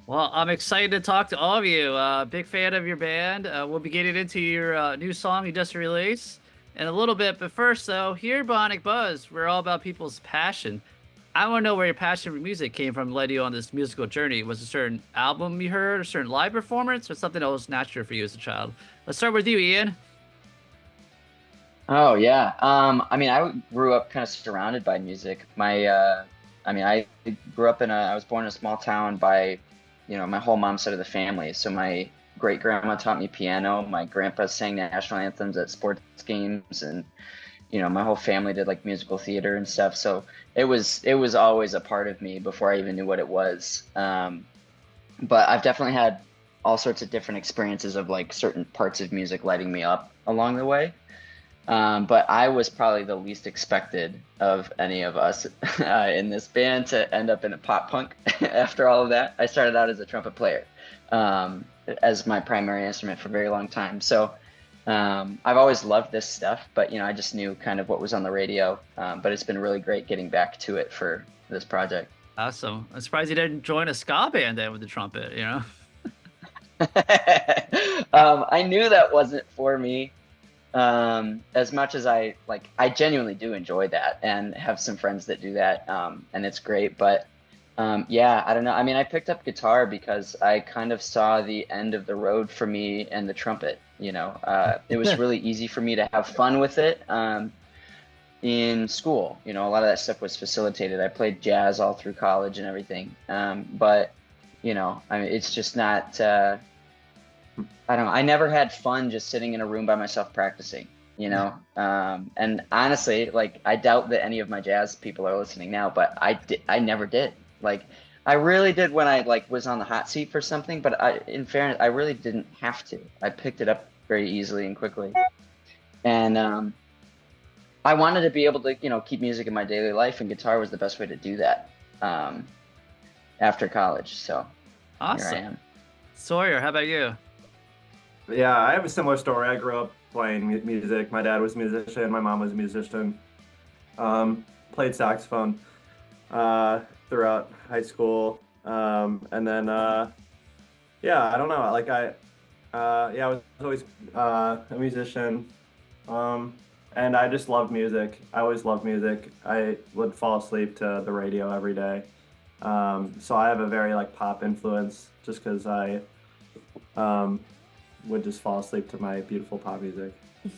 Well, I'm excited to talk to all of you. Big fan of your band. We'll be getting into your new song you just released in a little bit. But first, though, here at Bionic Buzz, we're all about people's passion. I want to know where your passion for music came from, led you on this musical journey. Was it a certain album you heard, a certain live performance, or something that was natural for you as a child? Let's start with you, Ian. Oh yeah. I mean, I grew up kind of surrounded by music. I grew up I was born in a small town by, my whole mom's side of the family. So my great grandma taught me piano. My grandpa sang national anthems at sports games, and my whole family did like musical theater and stuff. So it was always a part of me before I even knew what it was. But I've definitely had all sorts of different experiences of like certain parts of music lighting me up along the way. But I was probably the least expected of any of us in this band to end up in a pop punk after all of that. I started out as a trumpet player, as my primary instrument for a very long time. So I've always loved this stuff, but I just knew kind of what was on the radio. But it's been really great getting back to it for this project. Awesome. I'm surprised you didn't join a ska band then with the trumpet, you know? I knew that wasn't for me. As much as I genuinely do enjoy that and have some friends that do that, and it's great. But yeah, I don't know. I mean, I picked up guitar because I kind of saw the end of the road for me and the trumpet. It was really easy for me to have fun with it. In school, a lot of that stuff was facilitated. I played jazz all through college and everything. But I mean, it's just not. I don't know. I never had fun just sitting in a room by myself practicing. And honestly, like I doubt that any of my jazz people are listening now, but I never did. Like I really did when I like was on the hot seat for something, but in fairness, I really didn't have to. I picked it up very easily and quickly. And I wanted to be able to, keep music in my daily life, and guitar was the best way to do that. Um, After college, so here I Awesome. am. Sawyer, how about you? Yeah, I have a similar story. I grew up playing music. My dad was a musician. My mom was a musician. Played saxophone throughout high school, and then yeah, I don't know. Yeah, I was always a musician, and I just loved music. I always loved music. I would fall asleep to the radio every day. So I have a very like pop influence, just because I um, would just fall asleep to my beautiful pop music.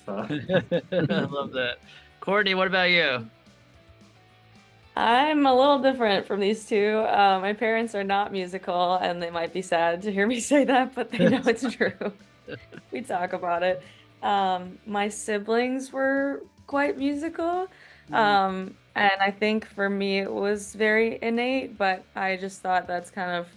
So. I love that. Courtney, what about you? I'm a little different from these two. My parents are not musical, and they might be sad to hear me say that, but they know it's true. We talk about it. My siblings were quite musical. And I think for me it was very innate, but I just thought that's kind of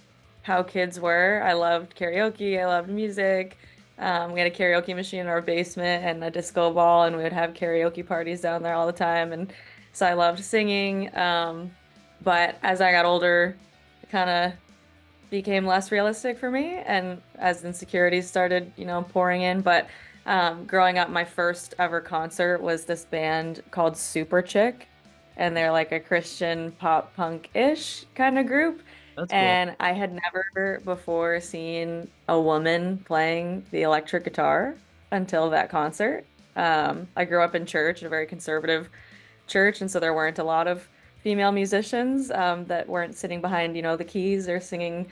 how kids were. I loved karaoke, I loved music. We had a karaoke machine in our basement and a disco ball, and we would have karaoke parties down there all the time. And so I loved singing. But as I got older, it kind of became less realistic for me, and as insecurities started, pouring in. But growing up, my first ever concert was this band called Super Chick, and they're like a Christian pop punk-ish kind of group. That's cool. And I had never before seen a woman playing the electric guitar until that concert. I grew up in church, a very conservative church, and so there weren't a lot of female musicians that weren't sitting behind, the keys or singing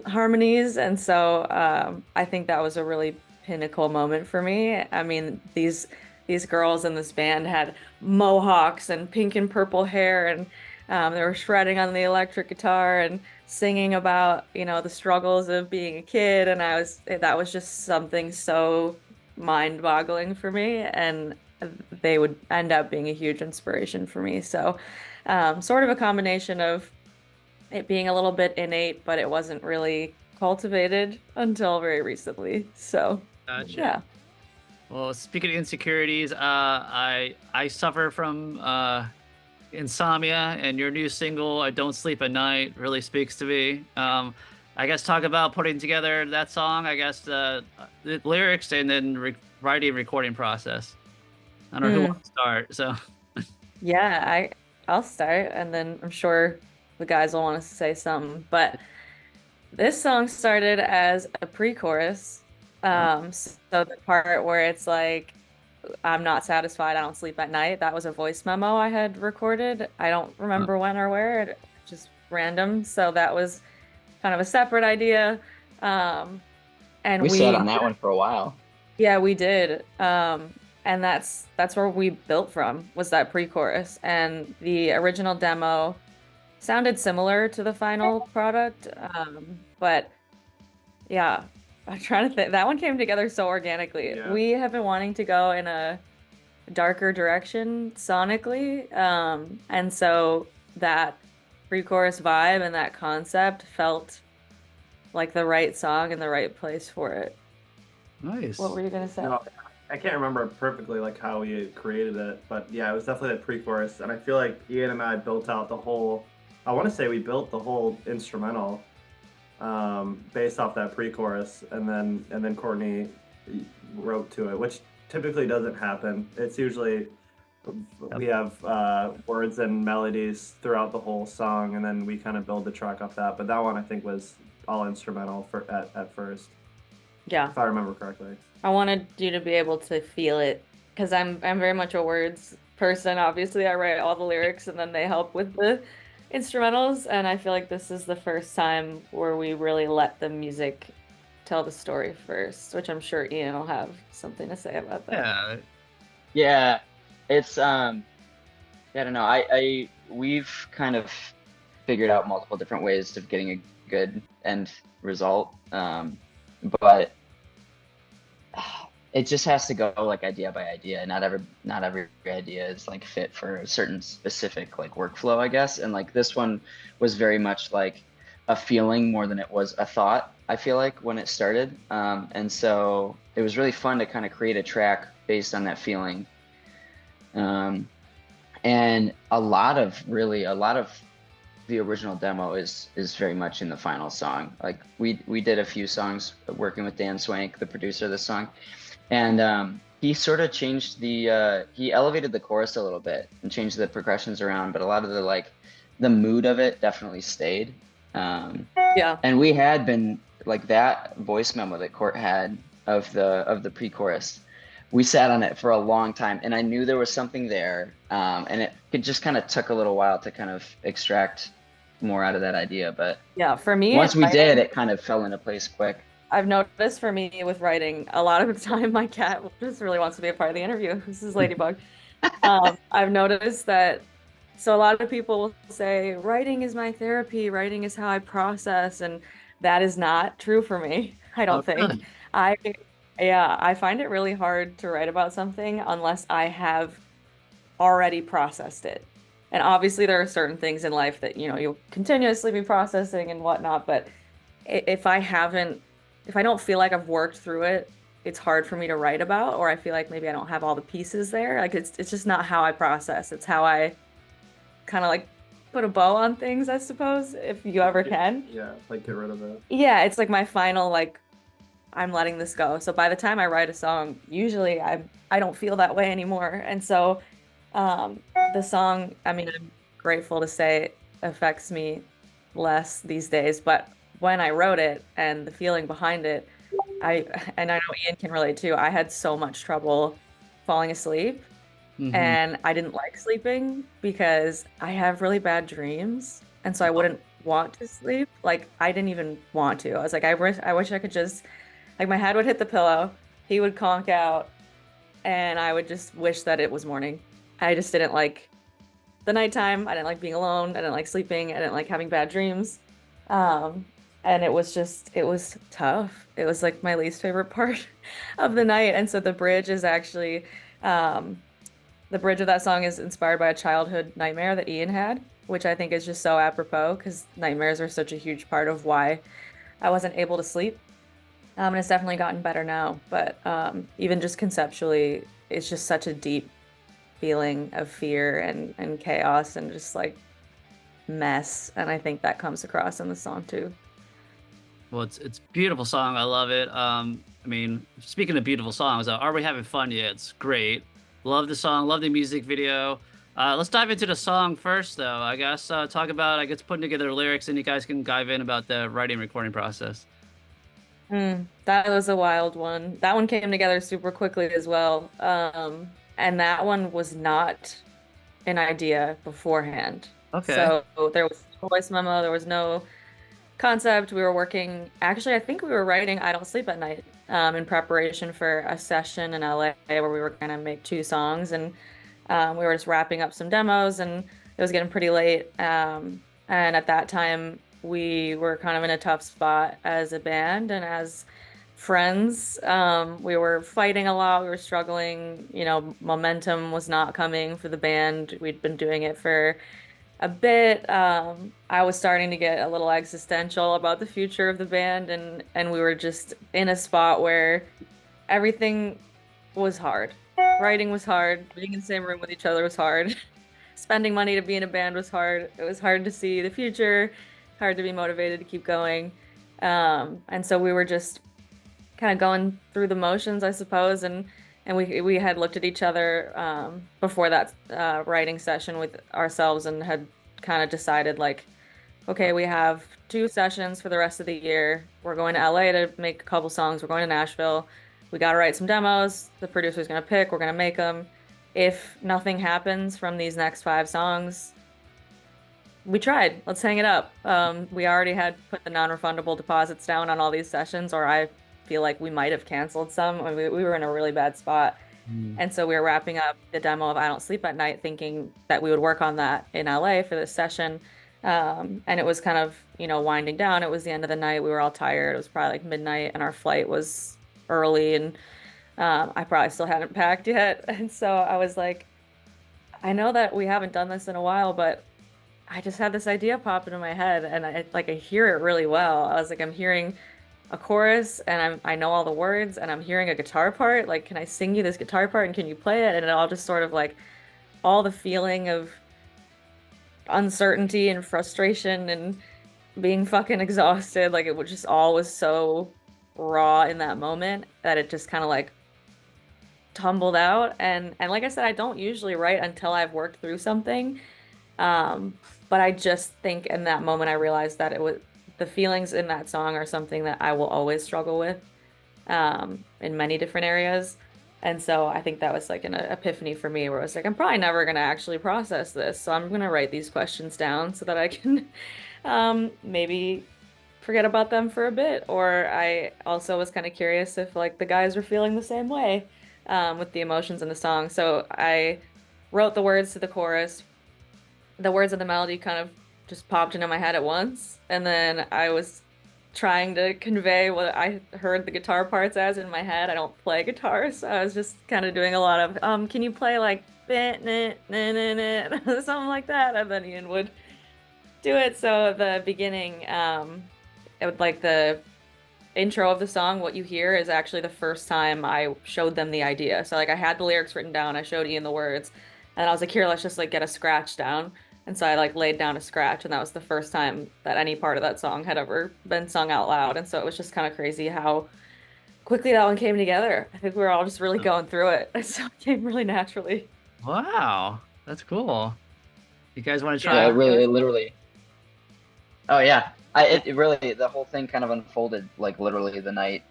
harmonies. And so I think that was a really pinnacle moment for me. I mean, these girls in this band had mohawks and pink and purple hair, and they were shredding on the electric guitar and singing about, the struggles of being a kid. And that was just something so mind-boggling for me, and they would end up being a huge inspiration for me. So, sort of a combination of it being a little bit innate, but it wasn't really cultivated until very recently. So, Gotcha. yeah. Well, speaking of insecurities, I suffer from insomnia, and your new single, "I Don't Sleep at Night," really speaks to me. I guess talk about putting together that song. I guess the lyrics and then writing and recording process. I don't know who Mm, wants to start. So, yeah, I'll start, and then I'm sure the guys will want to say something. But This song started as a pre-chorus. So the part where it's like, I'm not satisfied, I don't sleep at night, that was a voice memo I had recorded. I don't Uh, remember when or where, just random. So that was kind of a separate idea. Um, and We sat we, on that one for a while. yeah, we did. And that's where we built from, was that pre-chorus. And the original demo sounded similar to the final product. But yeah, I'm trying to think. That one came together so organically. Yeah. We have been wanting to go in a darker direction sonically. And so that pre-chorus vibe and that concept felt like the right song in the right place for it. nice. What were you gonna say? No, I can't remember perfectly like how we created it, but yeah, it was definitely that pre-chorus, and I feel like Ian and I built out the whole. I want to say we built the whole instrumental based off that pre-chorus, and then Courtney wrote to it, which typically doesn't happen. It's usually we have words and melodies throughout the whole song, and then we kind of build the track off that. But that one I think was all instrumental for at first, Yeah, if I remember correctly. I wanted you to be able to feel it because I'm very much a words person. Obviously, I write all the lyrics and then they help with the instrumentals. And I feel like this is the first time where we really let the music tell the story first, which I'm sure Ian will have something to say about that. Yeah. Yeah, it's I don't know. I we've kind of figured out multiple different ways of getting a good end result. But it just has to go like idea by idea. Not every idea is like fit for a certain specific like workflow, I guess. And like this one was very much like a feeling more than it was a thought, I feel like, when it started. And so it was really fun to kind of create a track based on that feeling. And a lot of the original demo is very much in the final song. Like we did a few songs working with Dan Swank, the producer of the song, and he sort of changed he elevated the chorus a little bit and changed the percussions around, but a lot of the mood of it definitely stayed. Yeah. And we had been like that voice memo that Court had of the pre-chorus. We sat on it for a long time, and I knew there was something there, and it just kind of took a little while to kind of extract more out of that idea. But Yeah, for me, once we writing, did, it kind of fell into place quick. I've noticed for me with writing, a lot of the time my cat just really wants to be a part of the interview. This is Ladybug. I've noticed that, so a lot of people will say, writing is my therapy, writing is how I process, and that is not true for me, I don't think. really? I, yeah, I find it really hard to write about something unless I have already processed it. And obviously there are certain things in life that, you'll continuously be processing and whatnot, but if if I don't feel like I've worked through it, it's hard for me to write about, or I feel like maybe I don't have all the pieces there. Like it's just not how I process. It's how I kind of like put a bow on things, I suppose, if you ever can. Yeah, like get rid of it. Yeah, it's like my final like I'm letting this go. So by the time I write a song, usually I don't feel that way anymore. And so the song, I mean, I'm grateful to say it affects me less these days, but when I wrote it and the feeling behind it, and I know Ian can relate too, I had so much trouble falling asleep. Mhm. And I didn't like sleeping because I have really bad dreams. And so I wouldn't want to sleep. Like I didn't even want to. I was like, I wish I could just, like, my head would hit the pillow, he would conk out, and I would just wish that it was morning. I just didn't like the nighttime. I didn't like being alone. I didn't like sleeping. I didn't like having bad dreams. And it was tough. It was like my least favorite part of the night. And so the bridge is actually, the bridge of that song is inspired by a childhood nightmare that Ian had, which I think is just so apropos because nightmares are such a huge part of why I wasn't able to sleep. And it's definitely gotten better now, but even just conceptually, it's just such a deep feeling of fear and chaos and just like mess. And I think that comes across in the song too. Well, it's a beautiful song. I love it. I mean, speaking of beautiful songs, Are We Having Fun Yet? It's great. Love the song. Love the music video. Let's dive into the song first, though. I guess talk about, I guess, putting together the lyrics, and you guys can dive in about the writing and recording process. That was a wild one. That one came together super quickly as well. And that one was not an idea beforehand. Okay. So there was no voice memo, there was no concept. We were working, actually, I think we were writing I Don't Sleep at Night in preparation for a session in LA where we were going to make two songs. And we were just wrapping up some demos and it was getting pretty late. And at that time, we were kind of in a tough spot as a band and as friends. We were fighting a lot. We were struggling. You know, momentum was not coming for the band. We'd been doing it for a bit. I was starting to get a little existential about the future of the band, and we were just in a spot where everything was hard. Writing was hard. Being in the same room with each other was hard. Spending money to be in a band was hard. It was hard to see the future, hard to be motivated to keep going. And so we were just kind of going through the motions, I suppose, and we had looked at each other before that writing session with ourselves and had kind of decided like, okay, we have two sessions for the rest of the year. We're going to LA to make a couple songs. We're going to Nashville. We got to write some demos. The producer's going to pick. We're going to make them. If nothing happens from these next 5 songs, we tried. Let's hang it up. We already had put the non-refundable deposits down on all these sessions, or I feel like we might have canceled some. I mean, we were in a really bad spot. And so we were wrapping up the demo of I Don't Sleep at Night, thinking that we would work on that in LA for this session. And it was kind of, you know, winding down. It was the end of the night. We were all tired. It was probably like midnight, and our flight was early, and I probably still hadn't packed yet. And so I was like, I know that we haven't done this in a while, but I just had this idea pop into my head, and I hear it really well. I was like, I'm hearing a chorus, and I know all the words, and I'm hearing a guitar part. Like, can I sing you this guitar part, and can you play it? And it all just sort of like all the feeling of uncertainty and frustration and being fucking exhausted. Like it was just all was so raw in that moment that it just kind of like tumbled out. And like I said, I don't usually write until I've worked through something. But I just think in that moment I realized that it was the feelings in that song are something that I will always struggle with in many different areas. And so I think that was like an epiphany for me where I was like, I'm probably never going to actually process this. So I'm going to write these questions down so that I can maybe forget about them for a bit. Or I also was kind of curious if like the guys were feeling the same way with the emotions in the song. So I wrote the words to the chorus. The words of the melody kind of just popped into my head at once. And then I was trying to convey what I heard the guitar parts as in my head. I don't play guitar, so I was just kind of doing a lot of, can you play like something like that? And then Ian would do it. So the beginning, it would like the intro of the song, what you hear is actually the first time I showed them the idea. So like I had the lyrics written down, I showed Ian the words, and I was like, here, let's just like get a scratch down. And so I like laid down a scratch, and that was the first time that any part of that song had ever been sung out loud. And so it was just kind of crazy how quickly that one came together. I think we were all just really going through it. So it came really naturally. Wow, that's cool. You guys want to try? Yeah, it literally. Oh yeah, it really the whole thing kind of unfolded like literally the night.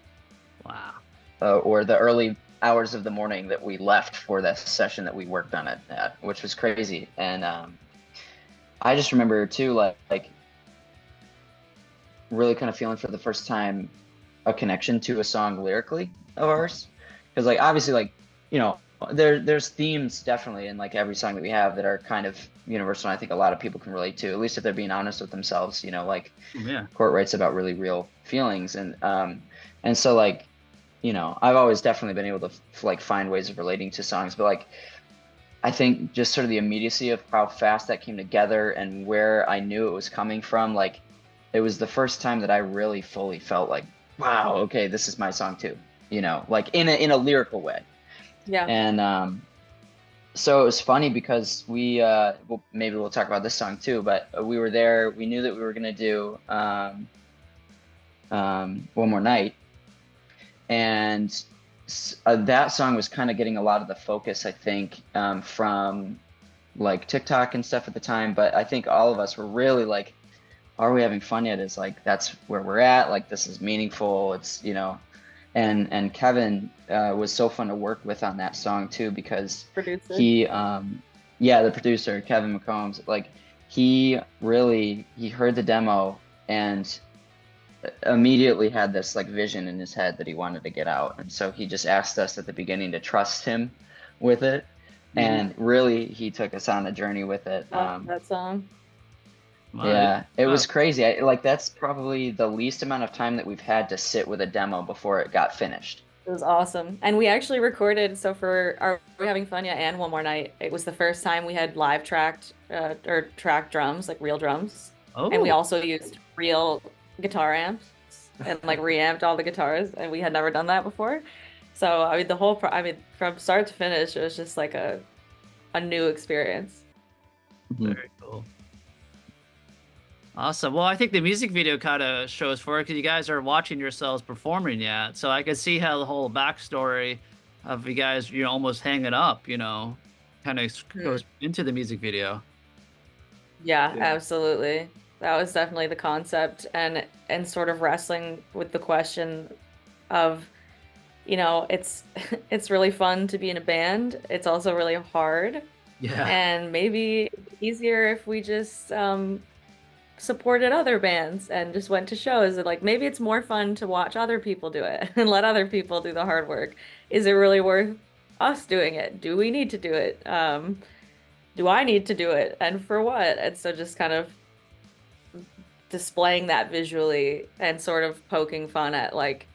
Wow. Or the early hours of the morning that we left for that session that we worked on it at, which was crazy. And I just remember too, like really kind of feeling for the first time a connection to a song lyrically of ours, because like obviously like there's themes definitely in like every song that we have that are kind of universal. And I think a lot of people can relate to, at least if they're being honest with themselves. Like Court writes about really real feelings, and so like I've always definitely been able to like find ways of relating to songs, but like I think just sort of the immediacy of how fast that came together and where I knew it was coming from, like it was the first time that I really fully felt like, wow, okay, this is my song too, like in a lyrical way. Yeah. And so it was funny because we maybe we'll talk about this song too, but we were there, we knew that we were gonna do One More Night, and that song was kind of getting a lot of the focus, I think, from like TikTok and stuff at the time, but I think all of us were really like, are we having fun yet? Is like, that's where we're at. Like, this is meaningful. It's, you know, and Kevin was so fun to work with on that song too, because Producer. he, yeah, the producer, Kevin McCombs, like he heard the demo and immediately had this like vision in his head that he wanted to get out. And so he just asked us at the beginning to trust him with it. And really, he took us on a journey with it. Love that song. Yeah, it was crazy. Like that's probably the least amount of time that we've had to sit with a demo before it got finished. It was awesome. And we actually recorded, so for Are We Having Fun Yet and One More Night, it was the first time we had live tracked or tracked drums, like real drums. Oh. And we also used real guitar amps and like reamped all the guitars, and we had never done that before. So I mean from start to finish, it was just like a new experience. Very cool. Awesome. Well, I think the music video kind of shows for it because you guys are watching yourselves performing yet. So I could see how the whole backstory of you guys, you know, almost hanging up, you know, kind of goes into the music video. Yeah, absolutely. That was definitely the concept, and sort of wrestling with the question of, you know, it's really fun to be in a band. It's also really hard. Yeah. And maybe easier if we just supported other bands and just went to shows. And like maybe it's more fun to watch other people do it and let other people do the hard work. Is it really worth us doing it? Do we need to do it? Do I need to do it? And for what? And so just kind of displaying that visually and sort of poking fun at like,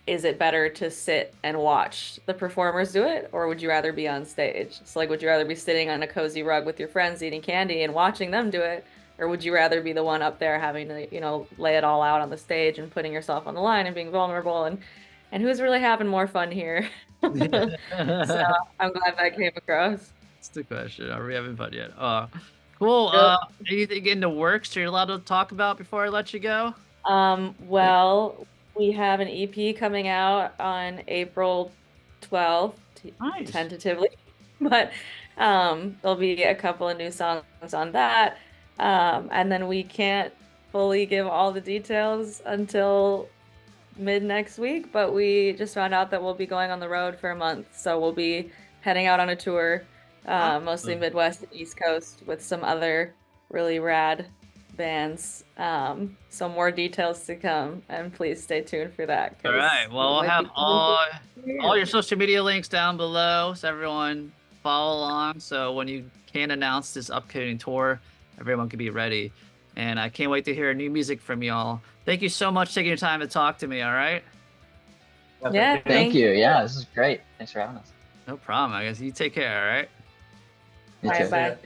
is it better to sit and watch the performers do it, or would you rather be on stage? So like, would you rather be sitting on a cozy rug with your friends eating candy and watching them do it, or would you rather be the one up there having to, you know, lay it all out on the stage and putting yourself on the line and being vulnerable, and who's really having more fun here? So I'm glad that came across. That's the question. Are we having fun yet? Cool. Anything in the works you're allowed to talk about before I let you go? Well, we have an EP coming out on April 12th, Nice. tentatively, but there'll be a couple of new songs on that. And then we can't fully give all the details until mid next week, but we just found out that we'll be going on the road for a month. So we'll be heading out on a tour, mostly Midwest and East Coast, with some other really rad bands. So more details to come, and please stay tuned for that. All right. Well, I'll have all your social media links down below, so everyone follow along. So when you can announce this upcoming tour, everyone can be ready. And I can't wait to hear new music from y'all. Thank you so much for taking your time to talk to me. All right. Yeah. Thank you. Yeah, this is great. Thanks for having us. No problem. I guess you take care. All right. You Bye too. bye.